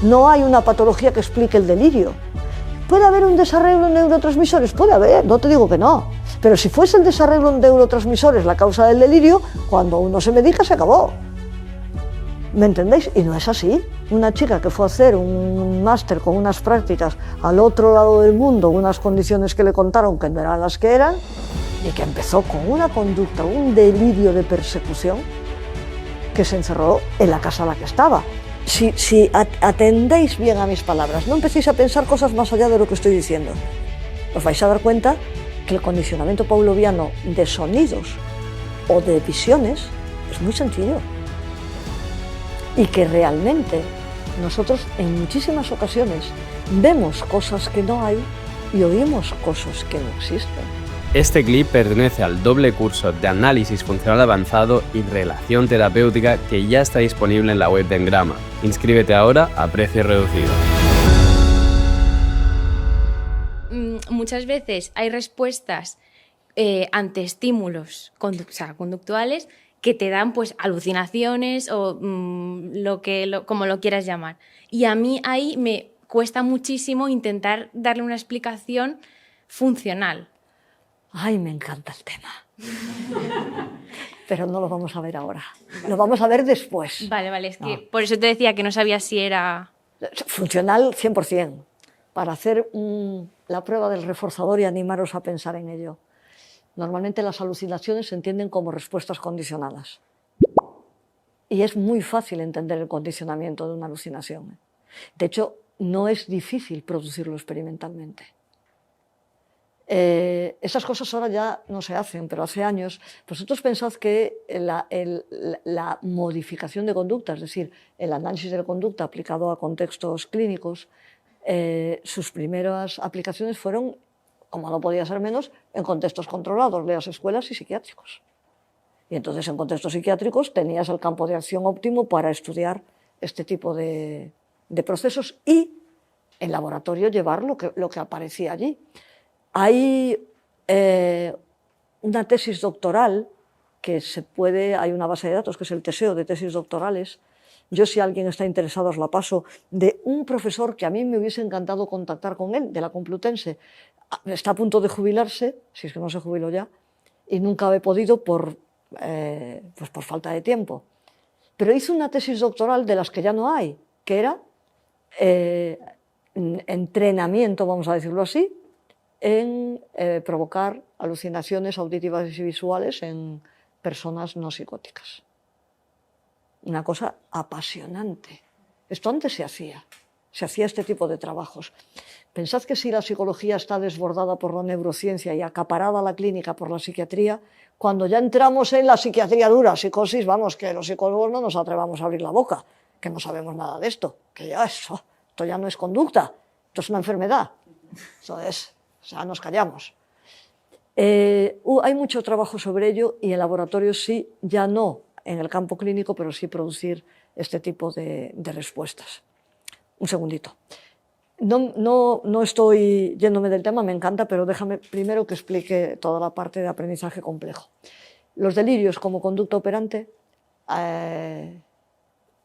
No hay una patología que explique el delirio. ¿Puede haber un desarreglo en neurotransmisores? Puede haber, no te digo que no. Pero si fuese el desarreglo en neurotransmisores la causa del delirio, cuando uno se medica se acabó. ¿Me entendéis? Y no es así. Una chica que fue a hacer un máster con unas prácticas al otro lado del mundo, unas condiciones que le contaron que no eran las que eran, y que empezó con una conducta, un delirio de persecución, que se encerró en la casa a la que estaba. Si atendéis bien a mis palabras, no empecéis a pensar cosas más allá de lo que estoy diciendo, os vais a dar cuenta que el condicionamiento pavloviano de sonidos o de visiones es muy sencillo y que realmente nosotros en muchísimas ocasiones vemos cosas que no hay y oímos cosas que no existen. Este clip pertenece al doble curso de Análisis Funcional Avanzado y Relación Terapéutica que ya está disponible en la web de Engrama. Inscríbete ahora a precio reducido. Muchas veces hay respuestas ante estímulos conductuales que te dan pues alucinaciones o como lo quieras llamar. Y a mí ahí me cuesta muchísimo intentar darle una explicación funcional. Ay, me encanta el tema. Pero no lo vamos a ver ahora. Lo vamos a ver después. Vale, es que por eso te decía que no sabía si era... Funcional 100%, para hacer la prueba del reforzador y animaros a pensar en ello. Normalmente las alucinaciones se entienden como respuestas condicionadas. Y es muy fácil entender el condicionamiento de una alucinación. De hecho, no es difícil producirlo experimentalmente. Esas cosas ahora ya no se hacen, pero hace años. Vosotros pensad que la modificación de conducta, es decir, el análisis de la conducta aplicado a contextos clínicos, sus primeras aplicaciones fueron, como no podía ser menos, en contextos controlados, leas escuelas y psiquiátricos. Y entonces en contextos psiquiátricos tenías el campo de acción óptimo para estudiar este tipo de procesos y en laboratorio llevar lo que aparecía allí. Hay una tesis doctoral que hay una base de datos que es el Teseo de tesis doctorales. Yo, si alguien está interesado, os la paso, de un profesor que a mí me hubiese encantado contactar con él, de la Complutense. Está a punto de jubilarse, si es que no se jubiló ya, y nunca he podido por falta de tiempo. Pero hizo una tesis doctoral de las que ya no hay, que era entrenamiento, vamos a decirlo así, en provocar alucinaciones auditivas y visuales en personas no psicóticas. Una cosa apasionante. Esto antes se hacía este tipo de trabajos. Pensad que si la psicología está desbordada por la neurociencia y acaparada la clínica por la psiquiatría, cuando ya entramos en la psiquiatría dura, psicosis, vamos, que los psicólogos no nos atrevamos a abrir la boca, que no sabemos nada de esto, que ya esto ya no es conducta, esto es una enfermedad. Eso es, o sea, nos callamos. Hay mucho trabajo sobre ello y en laboratorios sí, ya no en el campo clínico, pero sí producir este tipo de respuestas. Un segundito. No estoy yéndome del tema, me encanta, pero déjame primero que explique toda la parte de aprendizaje complejo. Los delirios como conducta operante,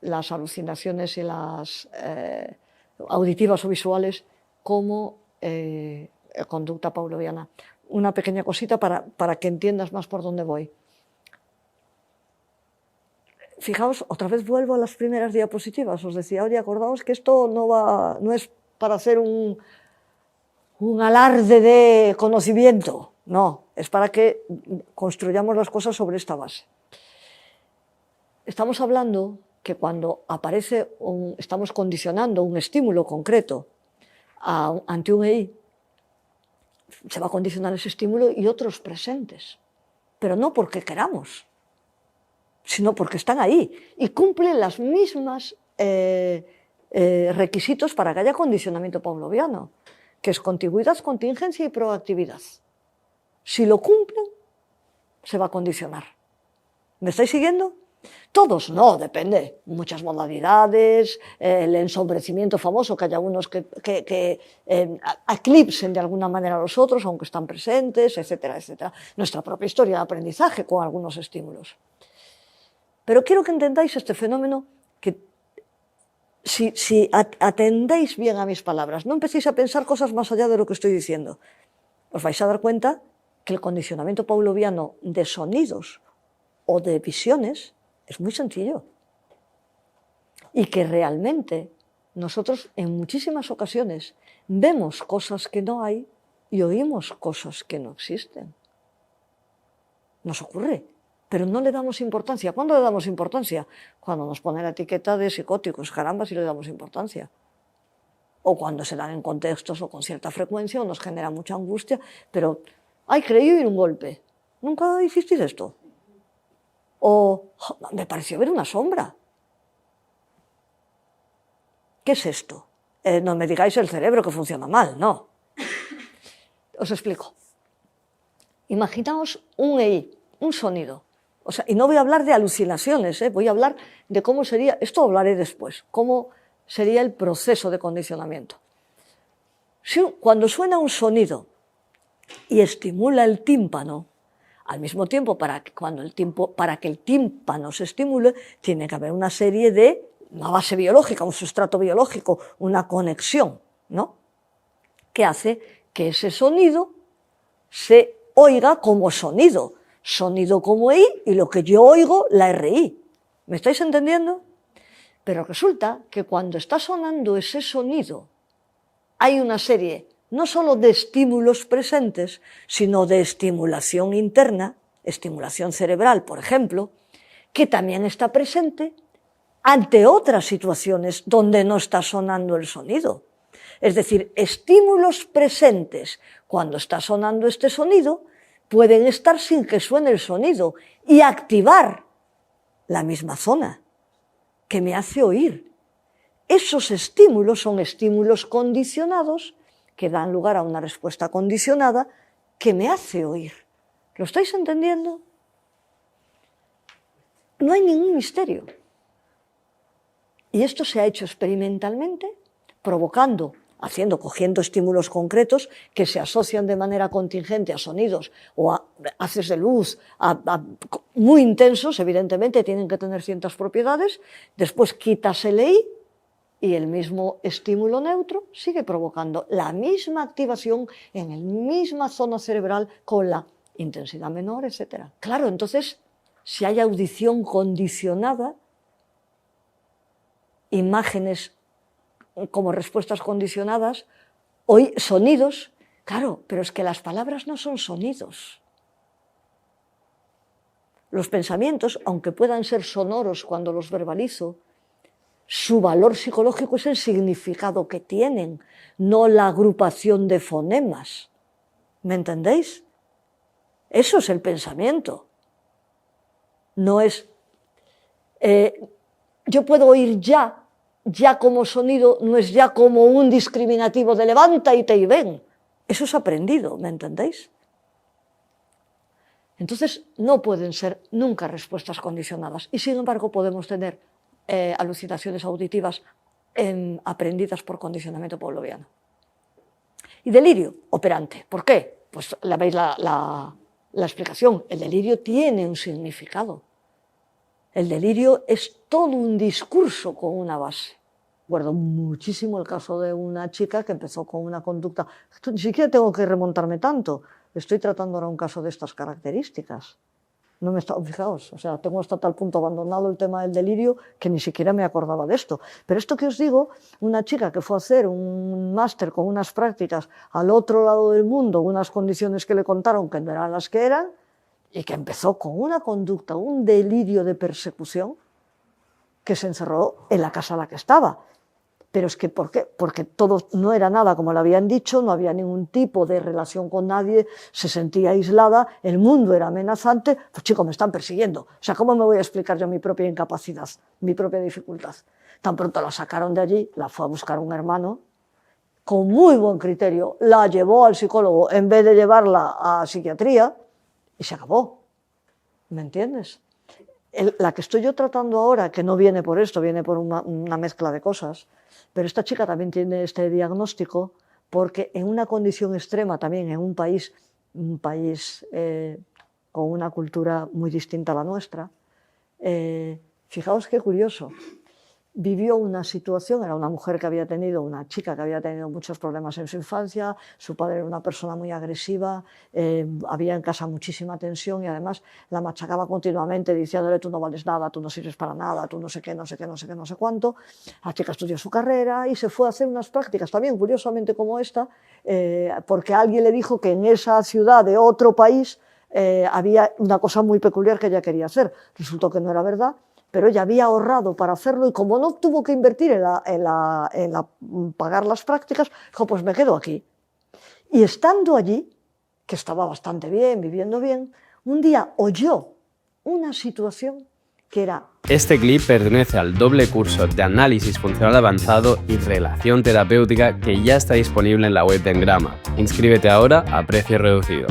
las alucinaciones y las auditivas o visuales como conducta pavloviana. Una pequeña cosita para que entiendas más por dónde voy. Fijaos, otra vez vuelvo a las primeras diapositivas. Os decía, oye, acordaos que esto no es para hacer un alarde de conocimiento. No, es para que construyamos las cosas sobre esta base. Estamos hablando que cuando estamos condicionando un estímulo concreto ante un EI, se va a condicionar ese estímulo y otros presentes, pero no porque queramos, sino porque están ahí y cumplen las mismas requisitos para que haya condicionamiento pavloviano, que es contigüidad, contingencia y proactividad. Si lo cumplen, se va a condicionar. ¿Me estáis siguiendo? Todos no, depende. Muchas modalidades, el ensombrecimiento famoso, que haya unos que eclipsen de alguna manera a los otros, aunque están presentes, etcétera, etcétera. Nuestra propia historia de aprendizaje con algunos estímulos. Pero quiero que entendáis este fenómeno que si atendéis bien a mis palabras, no empecéis a pensar cosas más allá de lo que estoy diciendo, os vais a dar cuenta que el condicionamiento pavloviano de sonidos o de visiones es muy sencillo y que realmente nosotros en muchísimas ocasiones vemos cosas que no hay y oímos cosas que no existen. Nos ocurre, pero no le damos importancia. ¿Cuándo le damos importancia? Cuando nos ponen la etiqueta de psicóticos, caramba, si le damos importancia. O cuando se dan en contextos o con cierta frecuencia o nos genera mucha angustia, pero, ay, creí oír un golpe. ¿Nunca hicisteis esto? O, me pareció ver una sombra. ¿Qué es esto? No me digáis el cerebro que funciona mal, no. Os explico. Imaginaos un EI, un sonido. O sea, y no voy a hablar de alucinaciones, voy a hablar de cómo sería, esto hablaré después, cómo sería el proceso de condicionamiento. Cuando suena un sonido y estimula el tímpano, al mismo tiempo, para que el tímpano se estimule, tiene que haber una serie de, una base biológica, un sustrato biológico, una conexión, ¿no? Que hace que ese sonido se oiga como sonido, sonido como I, y lo que yo oigo, la RI. ¿Me estáis entendiendo? Pero resulta que cuando está sonando ese sonido, hay una serie no solo de estímulos presentes, sino de estimulación interna, estimulación cerebral, por ejemplo, que también está presente ante otras situaciones donde no está sonando el sonido. Es decir, estímulos presentes cuando está sonando este sonido pueden estar sin que suene el sonido y activar la misma zona que me hace oír. Esos estímulos son estímulos condicionados que dan lugar a una respuesta condicionada que me hace oír. ¿Lo estáis entendiendo? No hay ningún misterio. Y esto se ha hecho experimentalmente, cogiendo estímulos concretos que se asocian de manera contingente a sonidos o a haces de luz muy intensos, evidentemente tienen que tener ciertas propiedades, después quitas el EI y el mismo estímulo neutro sigue provocando la misma activación en la misma zona cerebral con la intensidad menor, etc. Claro, entonces, si hay audición condicionada, imágenes como respuestas condicionadas, sonidos, claro, pero es que las palabras no son sonidos. Los pensamientos, aunque puedan ser sonoros cuando los verbalizo, su valor psicológico es el significado que tienen, no la agrupación de fonemas. ¿Me entendéis? Eso es el pensamiento. No es... yo puedo oír ya como sonido, no es ya como un discriminativo de levántate y ven. Eso es aprendido, ¿me entendéis? Entonces, no pueden ser nunca respuestas condicionadas. Y sin embargo, podemos tener alucinaciones auditivas aprendidas por condicionamiento pavloviano. Y delirio operante. ¿Por qué? Pues veis la explicación. El delirio tiene un significado. El delirio es todo un discurso con una base. Recuerdo muchísimo el caso de una chica que empezó con una conducta... Ni siquiera tengo que remontarme tanto. Estoy tratando ahora un caso de estas características. No me está, fijaos, o sea, tengo hasta tal punto abandonado el tema del delirio que ni siquiera me acordaba de esto. Pero esto que os digo, una chica que fue a hacer un máster con unas prácticas al otro lado del mundo, unas condiciones que le contaron que no eran las que eran, y que empezó con una conducta, un delirio de persecución, que se encerró en la casa a la que estaba. Pero es que, ¿por qué? Porque todo no era nada como le habían dicho, no había ningún tipo de relación con nadie, se sentía aislada, el mundo era amenazante, pues chicos, me están persiguiendo. O sea, ¿cómo me voy a explicar yo mi propia incapacidad, mi propia dificultad? Tan pronto la sacaron de allí, la fue a buscar un hermano, con muy buen criterio, la llevó al psicólogo en vez de llevarla a psiquiatría, y se acabó. ¿Me entiendes? La que estoy yo tratando ahora, que no viene por esto, viene por una mezcla de cosas, pero esta chica también tiene este diagnóstico porque en una condición extrema también, en un país con una cultura muy distinta a la nuestra, fijaos qué curioso, vivió una situación, era una mujer que había tenido, una chica que había tenido muchos problemas en su infancia, su padre era una persona muy agresiva, había en casa muchísima tensión y además la machacaba continuamente diciéndole tú no vales nada, tú no sirves para nada, tú no sé qué, no sé qué, no sé qué, no sé cuánto. La chica estudió su carrera y se fue a hacer unas prácticas también curiosamente como esta, porque alguien le dijo que en esa ciudad de otro país había una cosa muy peculiar que ella quería hacer. Resultó que no era verdad, pero ella había ahorrado para hacerlo y como no tuvo que invertir en pagar las prácticas, dijo, pues me quedo aquí. Y estando allí, que estaba bastante bien, viviendo bien, un día oyó una situación que era... Este clip pertenece al doble curso de Análisis Funcional Avanzado y Relación Terapéutica que ya está disponible en la web de Engrama. Inscríbete ahora a precio reducido.